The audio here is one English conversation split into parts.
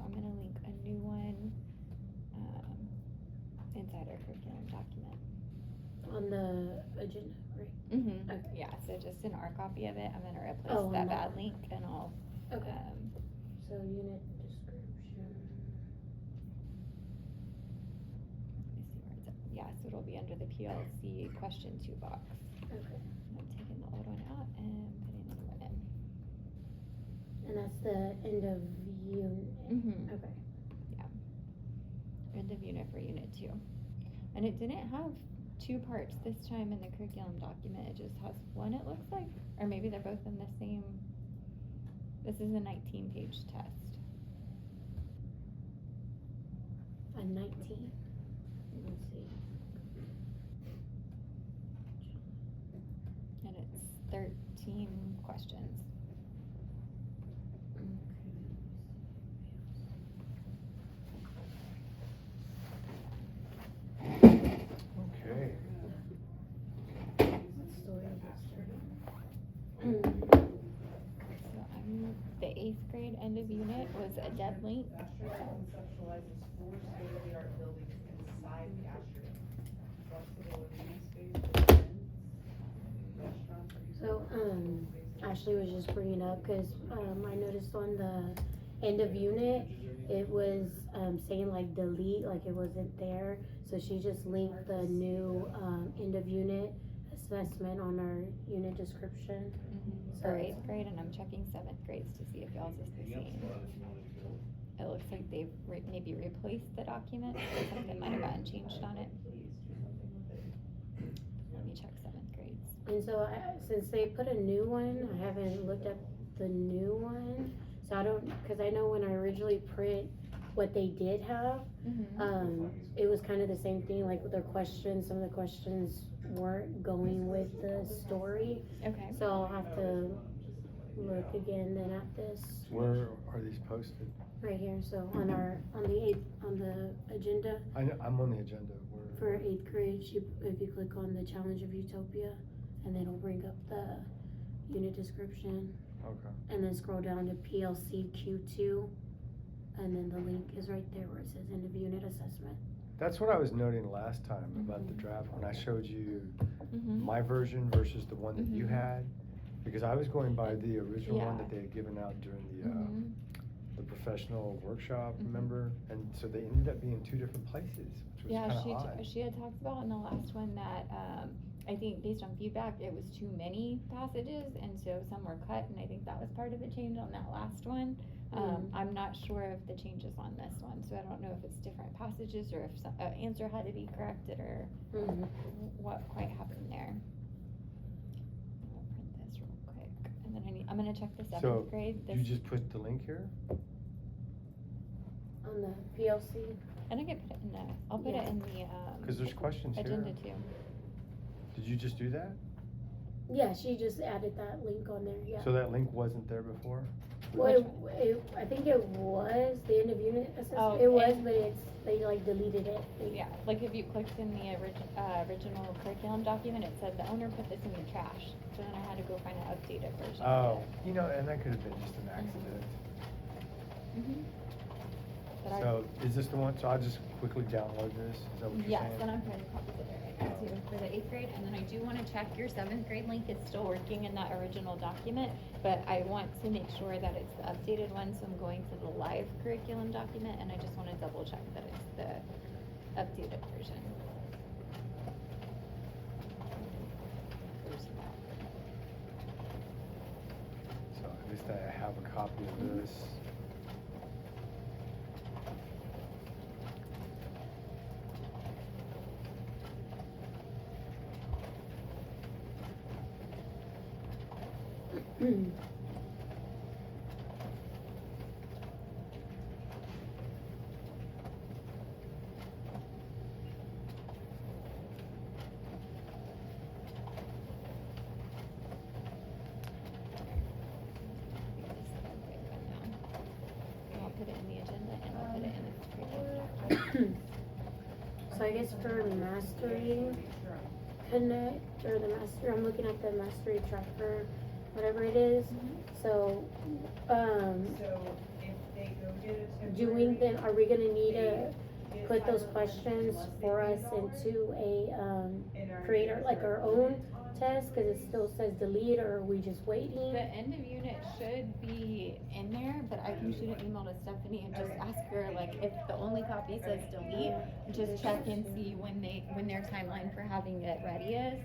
I'm gonna link a new one, inside our curriculum document. On the agenda, right? Mm-hmm. Okay. Yeah, so just in our copy of it, I'm gonna replace Oh, that no. bad link and I'll, Okay. So unit description. let me see where it's at. Yeah, so it'll be under the PLC question 2 box. Okay. I'm taking the old one out and putting the new one in. And that's the end of unit. Mm-hmm. Okay. End of unit for unit 2. And it didn't have 2 parts this time in the curriculum document, it just has one, it looks like, or maybe they're both in the same. This is a 19-page test. A 19. Let's see. And it's 13 questions. Okay. So the 8th grade end of unit was a dead link. Asher conceptualizes 4 state-of-the-art buildings inside the Asher. Flexible living space for events, restaurants. So, Ashley was just bringing up, cause, I noticed on the end of unit, it was, saying like delete, like it wasn't there. So she just linked the new, end of unit assessment on our unit description. For 8th grade, and I'm checking 7th grades to see if y'all's is the same. It looks like they've maybe replaced the document, or something might have gotten changed on it. Let me check 7th grades. And so since they put a new one, I haven't looked at the new one. So I don't, cause I know when I originally print what they did have, it was kind of the same thing, like with their questions, some of the questions weren't going with the story. Okay. So I'll have to look again then at this. Where are these posted? Right here, so on the agenda I know, I'm on the agenda. for 8th grade, if you click on the Challenge of Utopia, and then it'll bring up the unit description. Okay. And then scroll down to PLC Q2, and then the link is right there where it says end of unit assessment. That's what I was noting last time about the draft, when I showed you my version versus the one that you had. Because I was going by the original one that they had given out during the professional workshop, remember? And so they ended up being 2 different places, which was kind of odd. She had talked about in the last one that, I think based on feedback, it was too many passages, and so some were cut, and I think that was part of the change on that last one. I'm not sure of the changes on this one, so I don't know if it's different passages or if an answer had to be corrected or what quite happened there. I'll print this real quick, and then I'm gonna check the 7th grade. So you just put the link here? On the PLC? I think I put it in the, I'll put it in the, Cause there's questions here. agenda too. Did you just do that? Yeah, she just added that link on there, yeah. So that link wasn't there before? Well, I think it was the end of unit assessment. Oh, It was, and- but they like deleted it. Yeah, like if you clicked in the original curriculum document, it said the owner put this in the trash. So then I had to go find an updated version Oh, of it. you know, and that could have been just an accident. But So is this the one, so I'll just quickly download this, is that what you're yes, saying? and I'm printing copies of it right now too for the 8th grade. And then I do want to check your 7th grade link is still working in that original document, but I want to make sure that it's the updated one. So I'm going to the live curriculum document, and I just want to double check that it's the updated version. So at least I have a copy of this. I'll put it in the agenda and I'll put it in the curriculum document. So I guess for Mastery Connect, or the Mastery, I'm looking at the Mastery Tracker, whatever it is. So, So if they go get a temporary. doing them, are we gonna need to get put those Tyler questions once they for get us it all into a, in our create our, like our own unit on test, cause it still says delete, or are we just waiting? The end of unit should be in there, but I can shoot an email to Stephanie and just ask her, like, if the only copy says delete, just check and see when their timeline for having it ready is.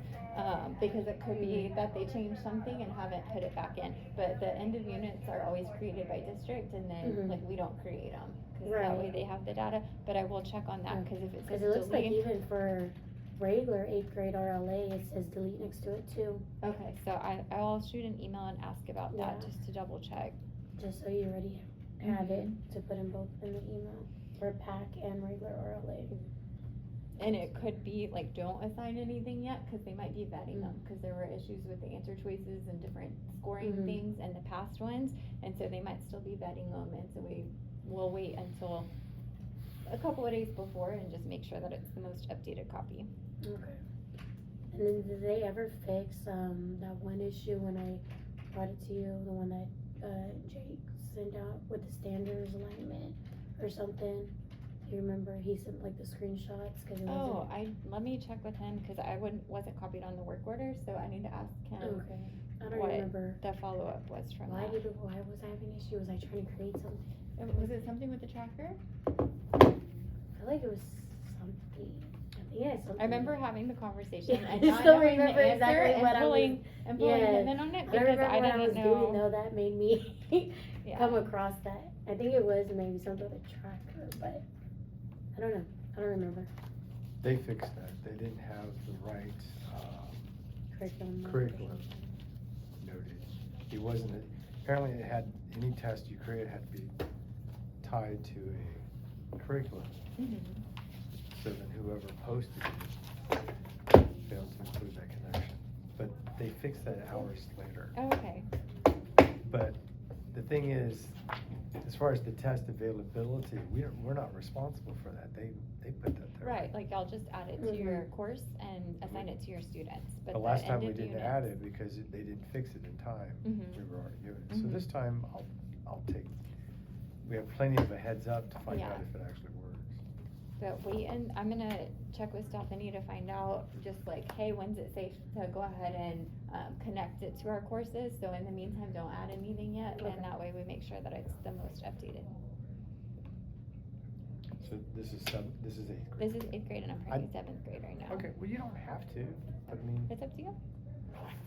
Because it could be that they changed something and haven't put it back in, but the end of units are always created by district, and then, Mhm. like, we don't create them. Cause that way Right. they have the data, but I will check on that, cause if it says Cause it looks like delete. even for regular 8th grade RLA, it says delete next to it too, Okay, so I'll shoot an email and ask about that, Yeah. just to double check. just so you already have it Mm-hmm. to put in both in the email, for PAC and regular RLA. And it could be, like, don't assign anything yet, cause they might be vetting them, cause there were issues with the answer choices and different scoring Mhm. things in the past ones, and so they might still be vetting them, and so we'll wait until a couple of days before and just make sure that it's the most updated copy. Okay. And then did they ever fix, that one issue when I brought it to you, the one that, Jake sent out with the standards alignment or something? Do you remember, he sent like the screenshots, cause it Oh, wasn't. let me check with him, cause I wasn't copied on the work order, so I need to ask him Okay, I don't what remember, the follow-up was from why that. was I having issue, was I trying to create something? Was it something with the tracker? I feel like it was something, I think it was something. I remember having the conversation Yeah, and I not still knowing the remember answer exactly and what I was- pulling yeah. him in on it I don't because remember I what I was didn't doing know. though, that made me Yeah. come across that. I think it was maybe something with a tracker, but I don't know. I don't remember. They fixed that. They didn't have the right, Curriculum. curriculum noted. It wasn't, apparently it had, any test you created had to be tied to a curriculum. Mhm. So then whoever posted it failed to include that connection. But they fixed that hours later. Oh, okay. But the thing is, as far as the test availability, we're not responsible for that. They put that there. Right, like I'll just add it to Mhm. your course and assign it to your students, but The the last time end we of didn't add it because they didn't fix it in time. Mhm. We were already given it. So Mhm. this time, I'll take, we have plenty of a heads up to find Yeah. out if it actually works. But wait, and I'm gonna check with Stephanie to find out, just like, hey, when's it safe to go ahead and, connect it to our courses? So in the meantime, don't add anything yet, Okay. and that way we make sure that it's the most updated. So this is 8th grade. This is 8th grade and I'm printing 7th grade right now. Okay, well, you don't have to, but I mean, It's up to you.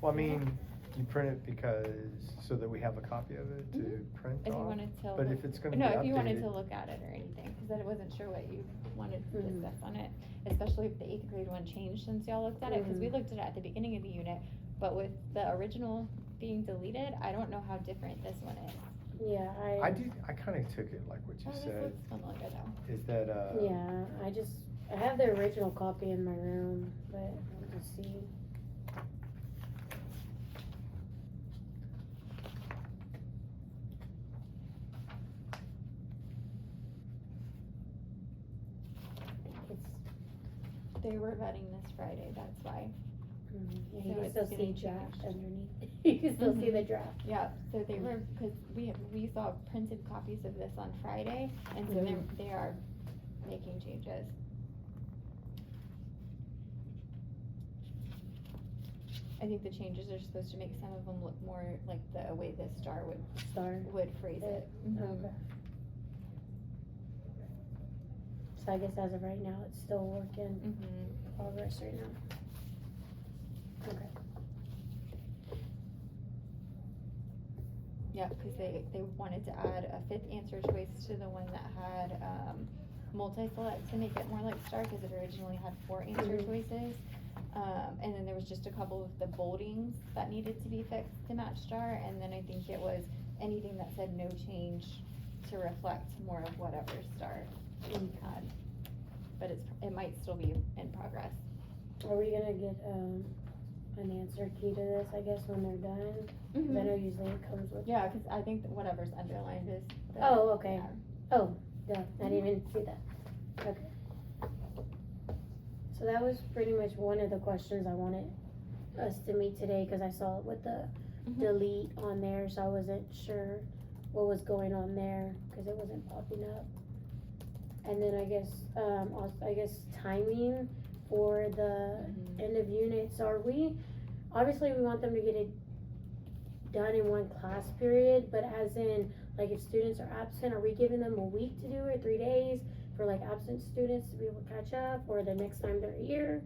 well, I mean, you print it because, so that we have a copy of it to Mhm. print If you off. wanted to. But look- if it's gonna be No, if you wanted updated- to look at it or anything, cause I wasn't sure what you wanted to Mhm. discuss on it, especially if the 8th grade one changed since y'all looked at it, cause we Mhm. looked at it at the beginning of the unit, but with the original being deleted, I don't know how different this one is. Yeah, I kinda took it like what you Oh, this said, looks familiar though. is that, Yeah, I have the original copy in my room, but I'll just see. It's, They were vetting this Friday, that's why. yeah, So you can it's still see getting draft changed. underneath. You can still see Mhm. the draft. Yeah, so they were, cause we saw printed copies of this on Friday, and so they are making changes. I think the changes are supposed to make some of them look more like the way this star Star. would phrase it. Mhm. Okay. So I guess as of right now, it's still work in Mhm. progress right now. Okay. Yeah, cause they wanted to add a 5th answer choice to the one that had, multi-select to make it more like star, cause it originally had 4 answer Mhm. choices. And then there was just a couple of the boldings that needed to be fixed to match star, and then I think it was anything that said no change to reflect more of whatever star had. But it might still be in progress. Are we gonna get, an answer key to this, I guess, when they're done? 'Cause I know usually it comes with. Yeah, cause I think that whatever's underlined is. the- Oh, okay. yeah. Oh, yeah, I didn't even see that. Okay. So that was pretty much one of the questions I wanted us to meet today, cause I saw it with the Mhm. delete on there, so I wasn't sure what was going on there, cause it wasn't popping up. And then I guess, also, I guess timing for the end of units, obviously we want them to get it done in one class period, but as in, like if students are absent, are we giving them a week to do it, 3 days? For like absent students to be able to catch up, or the next time they're here?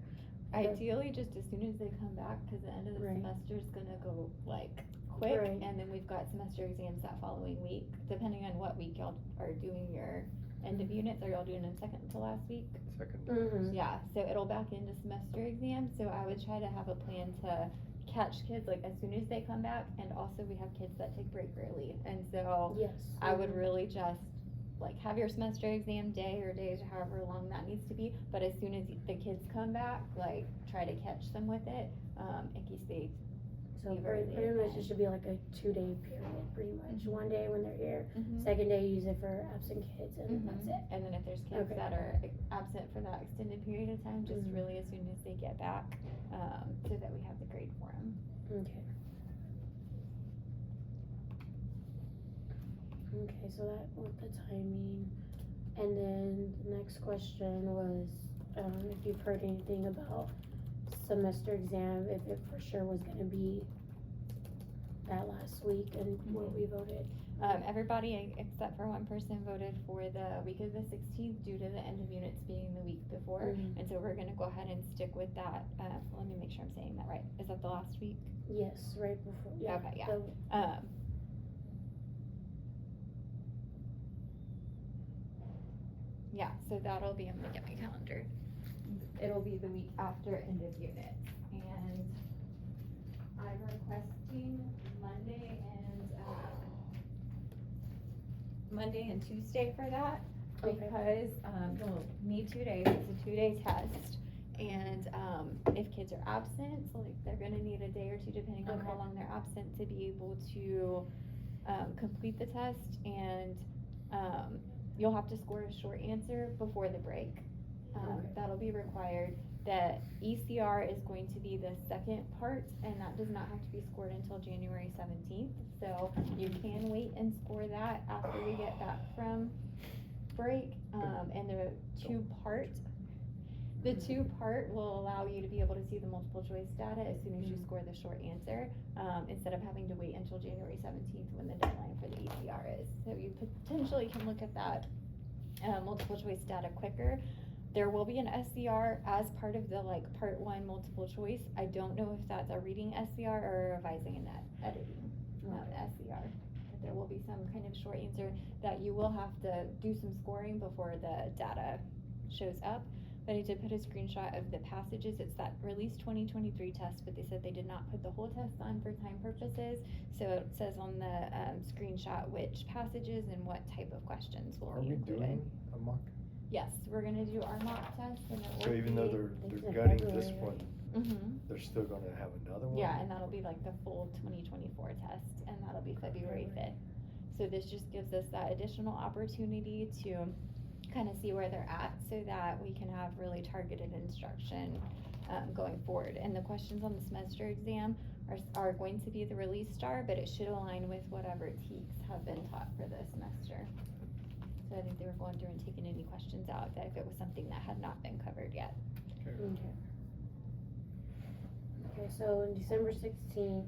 Ideally, just as soon as they come back, cause the end of the Right. semester is gonna go like quick, Right. and then we've got semester exams that following week, depending on what week y'all are doing your end of units, are y'all doing them second to last week? Second. Mm-hmm. Yeah, so it'll back into semester exams, so I would try to have a plan to catch kids like as soon as they come back, and also we have kids that take break early, and so Yes. I would really just like have your semester exam day or days or however long that needs to be, but as soon as the kids come back, like try to catch them with it, in case they So leave early pretty much again. it should be like a 2-day period, pretty much. One day when they're here, Mhm. second day use it for absent kids, and then that's Mhm. it. And then if there's kids Okay. that are absent for that extended period of time, just Mhm. really as soon as they get back, so that we have the grade for them. Okay. Okay, so that with the timing, and then the next question was, if you've heard anything about semester exam, if it for sure was gonna be that last week, and what we voted. Everybody except for one person voted for the week of the 16th due to the end of units being the week before. Mhm. And so we're gonna go ahead and stick with that. Let me make sure I'm saying that right. Is that the last week? Yes, right before, yeah. Okay, yeah. the- Yeah, so that'll be, I'm gonna get my calendar. It'll be the week after end of unit. And I'm requesting Monday and Tuesday for that. Okay. Because, you'll need 2 days, it's a 2-day test. And, if kids are absent, so like they're gonna need a day or two depending on how Okay. long they're absent to be able to, complete the test. And, you'll have to score a short answer before the break. Okay. That'll be required. The ECR is going to be the second part, and that does not have to be scored until January 17th. So you can wait and score that after we get back from break. And the two-part will allow you to be able to see the multiple choice data as soon as you score the short answer, instead of having to wait until January 17th when the deadline for the ECR is. So you potentially can look at that multiple choice data quicker. There will be an SCR as part of the like part 1 multiple choice. I don't know if that's a reading SCR or a revising and editing SCR. But there will be some kind of short answer that you will have to do some scoring before the data shows up. But I did put a screenshot of the passages. It's that release 2023 test, but they said they did not put the whole test on for time purposes. So it says on the screenshot which passages and what type of questions will Are be we included. doing a mock? Yes, we're gonna do our mock test and it will So even though they're It's in gutting this February, one, Mhm. they're still gonna have another one? Yeah, and that'll be like the full 2024 test, and that'll be February 5th. So this just gives us that additional opportunity to kind of see where they're at, so that we can have really targeted instruction, going forward. And the questions on the semester exam are going to be the release star, but it should align with whatever TEKS have been taught for the semester. So I think they were going through and taking any questions out, that if it was something that had not been covered yet. Okay. Okay, so in December 16th,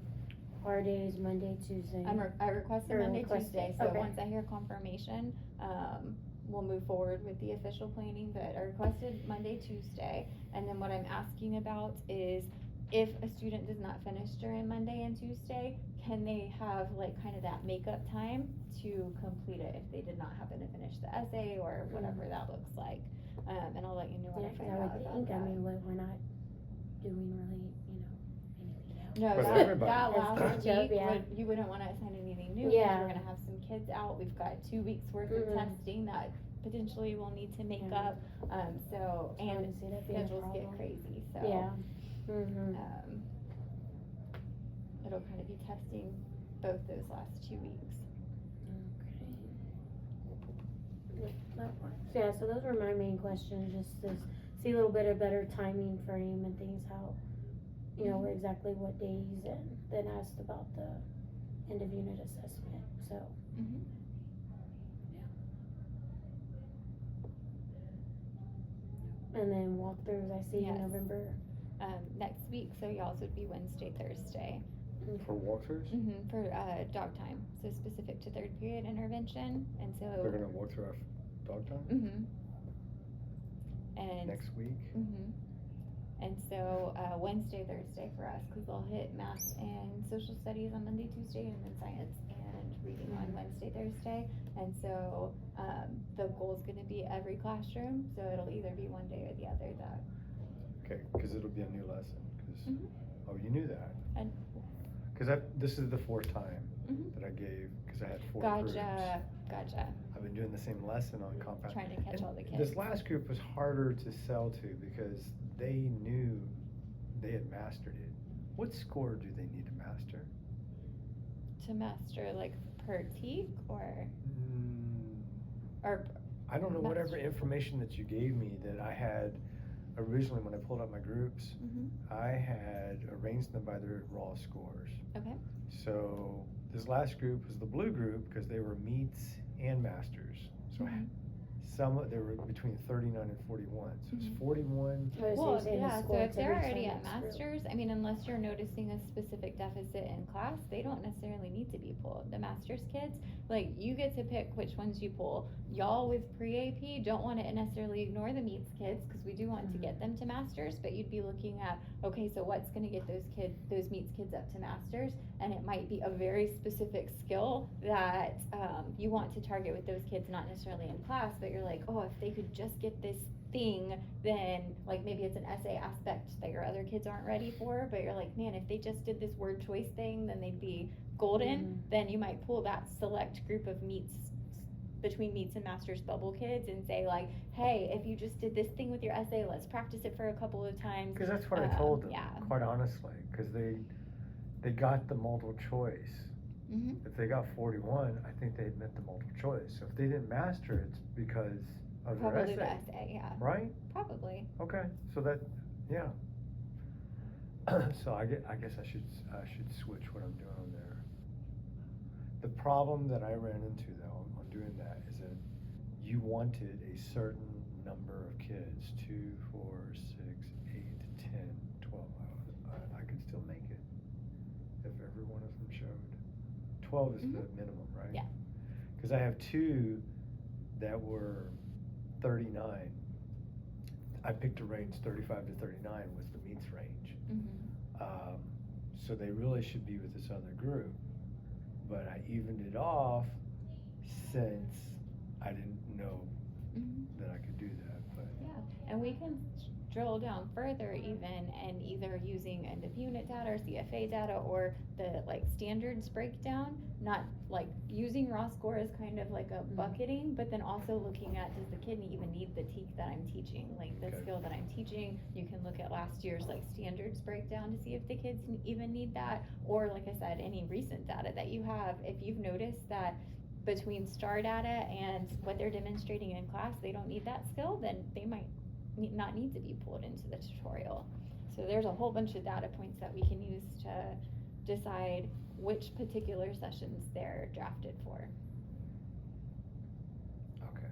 our days, Monday, Tuesday. I requested Or Monday, requested, Tuesday, so okay. once I hear confirmation, we'll move forward with the official planning, but I requested Monday, Tuesday. And then what I'm asking about is if a student does not finish during Monday and Tuesday, can they have like kind of that makeup time to complete it if they did not happen to finish the essay or whatever that looks like? And I'll let you know Yeah, when I 'cause find I out would about think, that. I mean, we're not doing really, anything else. No, For that everybody. that As last catch-up, week, yeah. you wouldn't wanna assign anything new, because Yeah. we're gonna have some kids out, we've got 2 weeks worth of Mhm. testing that potentially we'll need to make Yeah. up, so, I and would see that being a schedules get problem. crazy, so. Yeah. Mm-hmm. It'll kind of be testing both those last 2 weeks. Okay. That works. Yeah, so those were my main questions, just to see a little bit of better timing frame and things, how, where exactly what days, and then asked about the end of unit assessment, so. Mhm. And then walkthroughs I see in Yes. November. Next week, so y'all's would be Wednesday, Thursday. For walkthroughs? For dog time, so specific to third period intervention, and so. They're gonna walk through our dog time And. next week? And so, Wednesday, Thursday for us, cause they'll hit math and social studies on Monday, Tuesday, and then science and reading on Wednesday, Thursday. And so, the goal's gonna be every classroom, so it'll either be one day or the other that. Okay, cause it'll be a new lesson, cause, Mhm. oh, you knew that? And- Cause this is the fourth time Mhm. that I gave, cause I had 4 groups. Gotcha, I've been doing the same lesson on compound. trying to catch And all the kids. This last group was harder to sell to because they knew they had mastered it. What score do they need to master? To master like per teak or I don't know, Master. whatever information that you gave me that I had originally when I pulled out my groups, I had arranged them by their raw scores. Okay. So this last group was the blue group because they were meets and masters. So they were between 39 and 41. So it's 41. Oh, so you're Well, saying the yeah, so score if to they're reach already the at next group. masters, I mean, unless you're noticing a specific deficit in class, they don't necessarily need to be pulled. The masters kids, like, you get to pick which ones you pull. Y'all with pre-AP don't want to necessarily ignore the meets kids, because we do want to get them to masters, but you'd be looking at, okay, so what's gonna get those meets kids up to masters? And it might be a very specific skill that, you want to target with those kids, not necessarily in class, but you're like, oh, if they could just get this thing, then like maybe it's an essay aspect that your other kids aren't ready for, but you're like, man, if they just did this word choice thing, then they'd be golden. Then you might pull that select group of meets between meets and masters bubble kids and say like, hey, if you just did this thing with your essay, let's practice it for a couple of times. Because that's what I told them, yeah. quite honestly, because they got the multiple choice. If they got 41, I think they met the multiple choice. So if they didn't master it, it's because of their Probably essay. the essay, yeah. Right? Probably. Okay, so that, yeah. So I guess I should switch what I'm doing on there. The problem that I ran into though on doing that is that you wanted a certain number of kids, 2, 4, 6, 8, 10, 12. I could still make it if every one of them showed. 12 is the minimum, right? Yeah. Because I have 2 that were 39. I picked a range 35 to 39 was the meets range. So they really should be with this other group. But I evened it off since I didn't know that I could do that. But Yeah, and we can drill down further even and either using end of unit data or CFA data or the like standards breakdown, not like using raw score as kind of like a bucketing, but then also looking at, does the kid even need the teak that I'm teaching? Like the Okay. skill that I'm teaching, you can look at last year's like standards breakdown to see if the kids even need that, or like I said, any recent data that you have. If you've noticed that between STAR data and what they're demonstrating in class, they don't need that skill, then they might not need to be pulled into the tutorial. So there's a whole bunch of data points that we can use to decide which particular sessions they're drafted for. okay.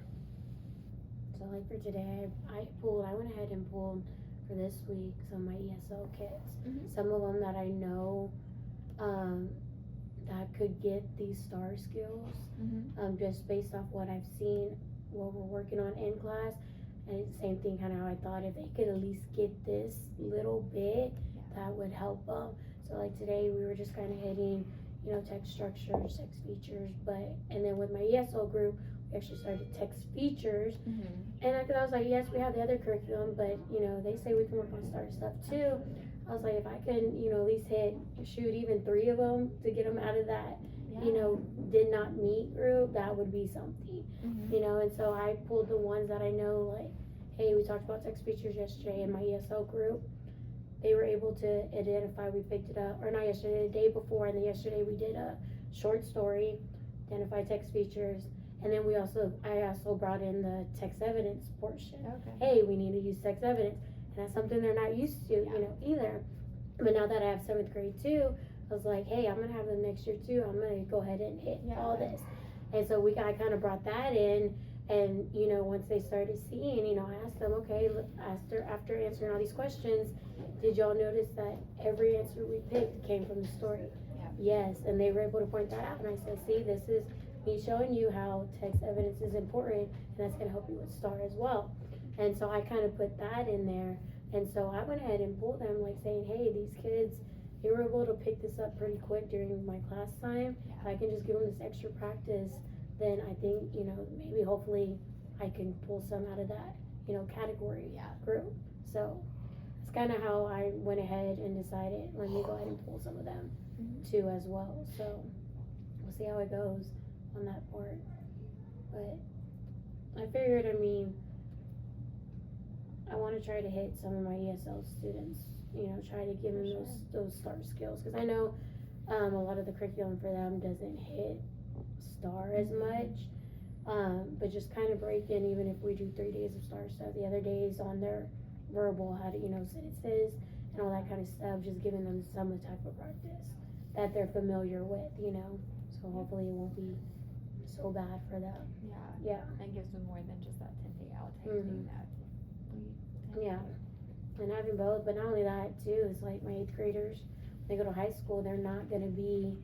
So like for today, I went ahead and pulled for this week some of my ESL kids. Some of them that I know that could get these STAR skills, just based off what I've seen, what we're working on in class. And same thing, kind of how I thought, if they could at least get this little bit, that would help them. So like today, we were just kind of hitting, text structures, text features, and then with my ESL group, we actually started text features. And I was like, yes, we have the other curriculum, but they say we can work on STAR stuff too. I was like, if I can, at least shoot even 3 of them to get them out of that, did not meet group, that would be something, and so I pulled the ones that I know, like, hey, we talked about text features yesterday in my ESL group. They were able to identify, we picked it up, or not yesterday, the day before, and then yesterday we did a short story, identify text features, and then I also brought in the text evidence portion. Okay. Hey, we need to use text evidence, and that's something they're not used to, either. But now that I have 7th grade too, I was like, hey, I'm gonna have them next year too. I'm gonna go ahead and hit Yeah. all this. And so I kind of brought that in, and once they started seeing, I asked them, okay, after answering all these questions, did y'all notice that every answer we picked came from the story? Yeah. Yes, and they were able to point that out, and I said, see, this is me showing you how text evidence is important, and that's gonna help you with STAR as well. And so I kind of put that in there, and so I went ahead and pulled them, like saying, hey, these kids, they were able to pick this up pretty quick during my class time. Yeah. If I can just give them this extra practice, then I think, maybe hopefully I can pull some out of that, category Yeah. group. So that's kind of how I went ahead and decided, let me go ahead and pull some of them Mhm. too as well. So we'll see how it goes on that part. But I figured, I want to try to hit some of my ESL students, try to give them For those STAR skills. Because I know a lot of the curriculum for them doesn't hit STAR as much. But just kind of break in, even if we do 3 days of STAR stuff, the other days on their verbal, how to, sentences and all that kind of stuff, just giving them some type of practice that they're familiar with, So hopefully it won't be so bad for them. Yeah. Yeah. It gives them more than just that 10-day out type Mhm. thing that we tend to Yeah. do. And having both, but not only that too, is like my 8th graders, they go to high school, they're not gonna be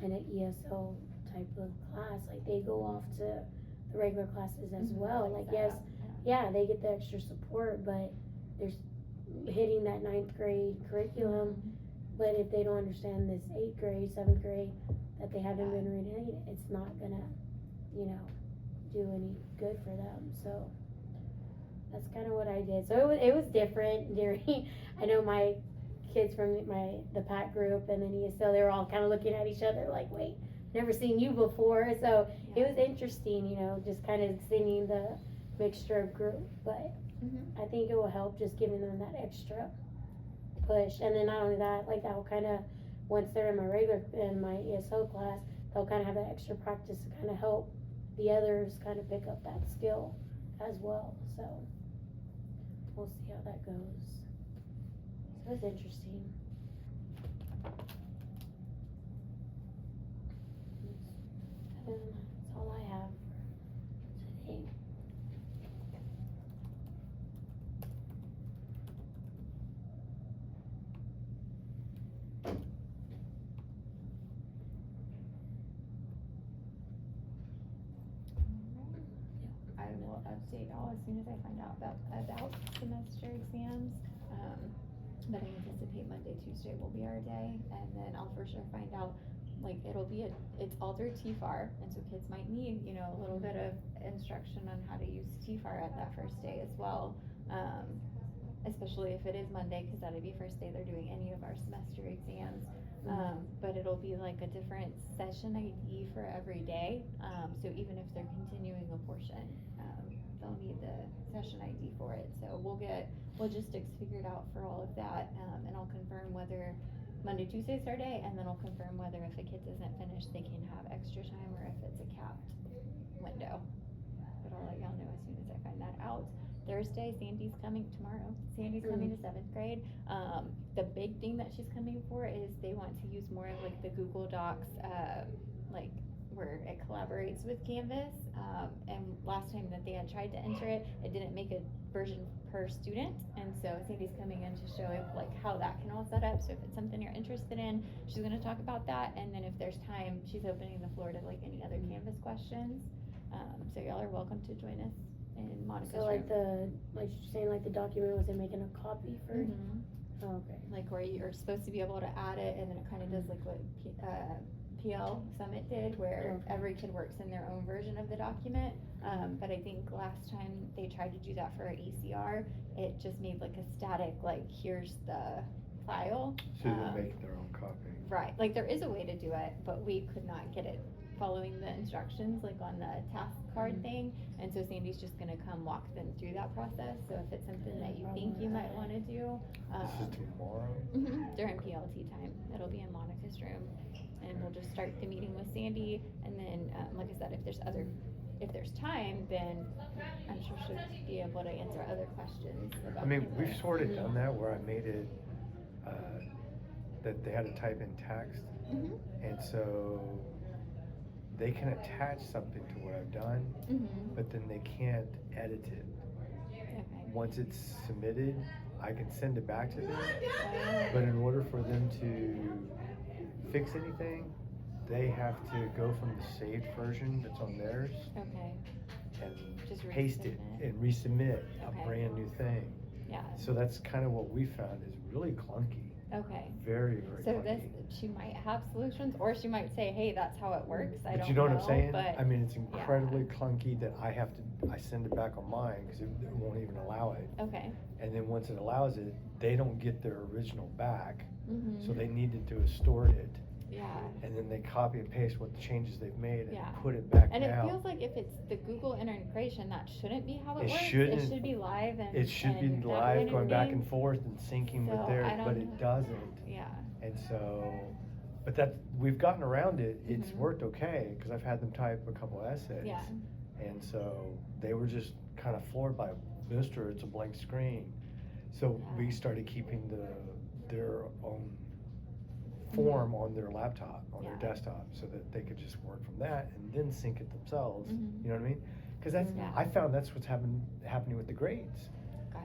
in an ESL type of class, like they go off to the regular classes as Mhm. well, like that yes, out, yeah, they get the extra support, but there's hitting that 9th grade curriculum, Mhm. but if they don't understand this 8th grade, 7th grade, that they haven't Yeah. been reading, it's not gonna, do any good for them, so that's kind of what I did. So it was different during, I know my kids from the PAC group and then ESL, they were all kind of looking at each other like, wait, never seen you before. So it Yeah. was interesting, just kind of seeing the mixture of group. But Mhm. I think it will help just giving them that extra push. And then not only that, like that will kind of, once they're in my ESL class, they'll kind of have that extra practice to kind of help the others kind of pick up that skill as well. So we'll see how that goes. So it's interesting. And that's all I have for today. I will update y'all as soon as I find out about semester exams. But I anticipate Monday, Tuesday will be our day, and then I'll for sure find out, like, it's all through TFAR, and so kids might need, a little bit of instruction on how to use TFAR at that first day as well. Especially if it is Monday, cause that'll be first day they're doing any of our semester exams. But it'll be like a different session ID for every day, so even if they're continuing a portion, they'll need the session ID for it. So we'll get logistics figured out for all of that, and I'll confirm whether Monday, Tuesday's our day, and then I'll confirm whether if a kid doesn't finish, they can have extra time or if it's a capped window. But I'll let y'all know as soon as I find that out. Thursday, Sandy's coming tomorrow. Sandy's coming to 7th grade. The big thing that she's coming for is they want to use more of like the Google Docs, like where it collaborates with Canvas. And last time that they had tried to enter it, it didn't make a version per student. And so Sandy's coming in to show like how that can all set up. So if it's something you're interested in, she's gonna talk about that. And then if there's time, she's opening the floor to like any other Canvas questions. So y'all are welcome to join us in Monica's So like room. like you're saying, like the document wasn't making a copy for it? Mhm. Oh, okay. Like where you're supposed to be able to add it, and then it kind of does like what PL Summit did, where Okay. every kid works in their own version of the document. But I think last time they tried to do that for an ECR, it just made like a static, like here's the file. So they're making their own copy. Right, like there is a way to do it, but we could not get it following the instructions, like on the task card thing. And so Sandy's just gonna come walk them through that process. So if it's something that you think you might wanna do, This is tomorrow? during PLT time, it'll be in Monica's room. And we'll just start the meeting with Sandy, and then, like I said, if there's time, then I'm sure she'll be able to answer other questions about I mean, Canvas. we've sort of done that where I made it, that they had to type in text, Mhm. and so they can attach something to what I've done, Mhm. but then they can't edit it. Okay. Once it's submitted, I can send it back to them, Oh. but in order for them to fix anything, they have to go from the saved version that's on theirs Okay. and Just paste it resubmit. and resubmit Okay. a brand new thing. Yeah. So that's kind of what we found is really clunky, Okay. very, very So clunky. this, she might have solutions, or she might say, hey, that's how it works, I But don't you know what I'm saying? but- I mean, it's incredibly clunky that I send it back on mine because it won't even allow it. Okay. And then once it allows it, they don't get their original back, Mhm. so they needed to have stored it. Yeah. And then they copy and paste what the changes they've made and Yeah. put it back And it now. feels like if it's the Google integration, that shouldn't be how it It works. shouldn't. It should be live and. It should be and that live, kind of going back thing. and forth and syncing with So, theirs, I don't but know. it doesn't. Yeah. And so, but that, we've gotten around it, it's Mhm. worked okay, cause I've had them type a couple essays. Yeah. And so, they were just kinda floored by, Mister, it's a blank screen. So we Yeah. started keeping their own form on their laptop, on their Mm-hmm. Yeah. desktop, so that they could just work from that and then sync it themselves, Mhm. you know what I mean? Cause that's, Yeah. I found that's what's happening with the grades.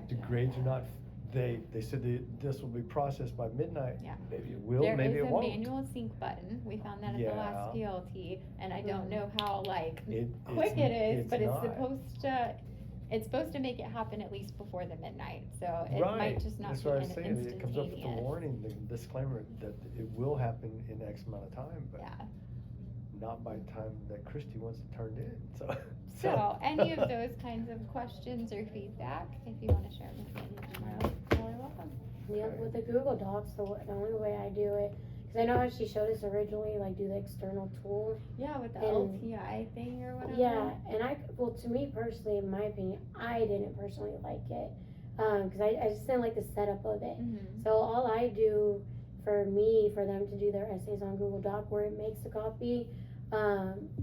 The Gotcha. grades are not, they said this will be processed by midnight. Yeah. Maybe it will, There maybe is it a won't. manual sync button. We found that at the last Yeah. PLT, and I don't Mhm. know how like It's quick it is, but it's not. supposed to make it happen at least before the midnight. So it Right, might just not that's be what I an was saying, it comes up with the instantaneous. warning, the disclaimer that it will happen in X amount of time, but Yeah. not by the time that Christie wants it turned in, so. So any of those kinds of questions or feedback, if you want to share with me tomorrow, you're welcome. Yep, with the Google Docs, the only way I do it, cause I know how she showed us originally, like do the external tool. Yeah, with the And- LTI thing or whatever. Yeah, and well, to me personally, in my opinion, I didn't personally like it, cause I just didn't like the setup of it. Mhm. So all I do for them to do their essays on Google Doc where it makes a copy,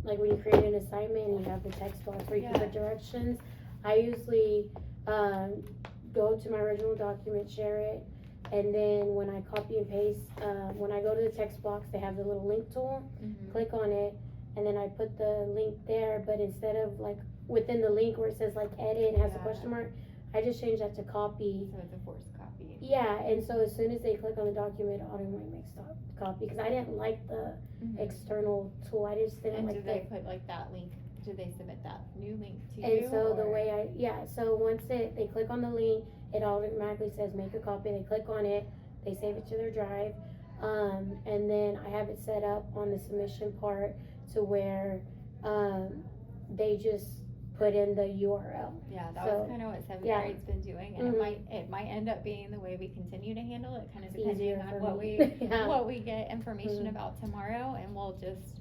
like when you create an assignment and you have the text box where you can Yeah. put directions, I usually, go to my original document, share it, and then when I copy and paste, when I go to the text box, they have the little link tool, Mhm. click on it, and then I put the link there, but instead of like within the link where it says like edit and has a Yeah. question mark, I just change that to copy. So it's a forced copy. Yeah, and so as soon as they click on the document, it automatically makes copy, because I didn't like the Mhm. external tool, I just didn't And like do the. they put like that link? Do they submit that new link to you? And so the or- way so once they click on the link, it automatically says make a copy, they click on it, they save it to their drive, and then I have it set up on the submission part to where, they just put in the URL. Yeah, that So, was kind of what seventh yeah. grade's been doing, and Mhm. it might end up being the way we continue to handle it, kind of It's depending easier on for what me. we Yeah. what we get information Mhm. about tomorrow, and we'll just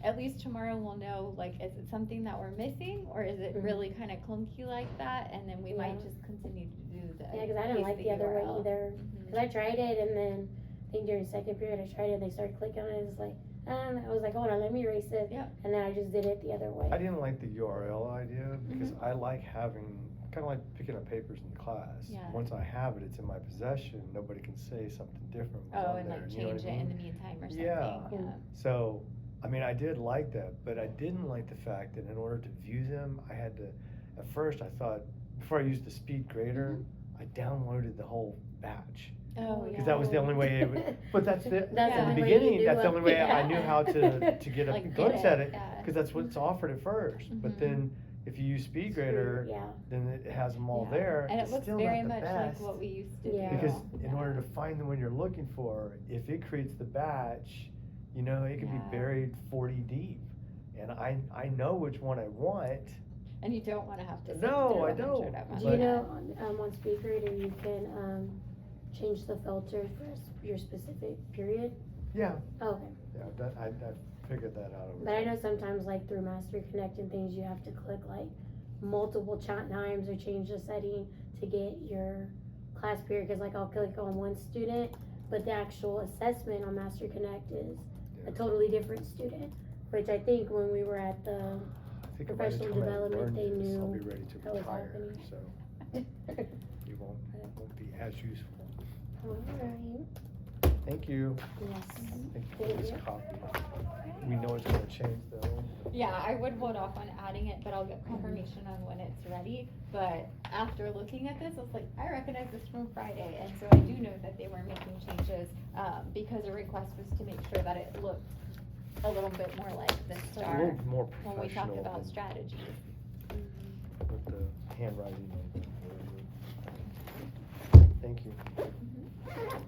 at least tomorrow we'll know, like, is it something that we're missing, or is it Mhm. really kind of clunky like that, and then we might Yeah. just continue to do the Yeah, cause I didn't paste like the other way URL. either, Mhm. cause I tried it and then, I think during second period I tried it, they started clicking on it, it's like, I was like, hold on, let me erase it. Yep. And then I just did it the other way. I didn't like the URL idea, because Mm-hmm. I like having, kinda like picking up papers in class. Yeah. Once I have it, it's in my possession, nobody can say something different was Oh, on and there, like you know what change I it in mean? the meantime or something. Yeah. Yeah. So, I mean, I did like that, but I didn't like the fact that in order to view them, I had to, at first I thought, before I used the speed grader, I downloaded the whole batch. Oh, yeah. Because that was the only way it would, but that's the, That's in the the only way you beginning, do that's the it. only way I Yeah. knew how to get a Like, get glimpse it, at it, yeah. because that's what's offered at first. Mhm. But then, if you use speed grader, Yeah, then it has them all Yeah. there, And it it's looks still very not the much best. like what we used to Yeah. do. Because in Yeah. order to find the one you're looking for, if it creates the batch, you know, it could Yeah. be buried 40 deep. And I know which one I want. And you don't want to have to. No, sift through I 100 don't. of them. do you But- know, on SpeedGrader, you can, change the filter for your specific period? Yeah, Oh, okay. yeah, I figured that out over But I time. know sometimes like through Mastery Connect and things, you have to click like multiple times or change the setting to get your class period, cause like I'll click on one student, but the actual assessment on Mastery Connect is a Yeah. totally different student, which I think when we were at the, I think by the professional time I development, learn they this, I'll knew be ready to that was retire, happening. so it won't be as useful. alright. Thank you. Yes. Thank you for this copy. We know it's gonna change though. Yeah, I would hold off on adding it, but I'll get confirmation on when it's ready. But after looking at this, I was like, I recognize this from Friday, and so I do know that they were making changes, because a request was to make sure that it looked a little bit more like the A star little more when we talk professional about than- strategies. With the handwriting. Thank you. Mhm.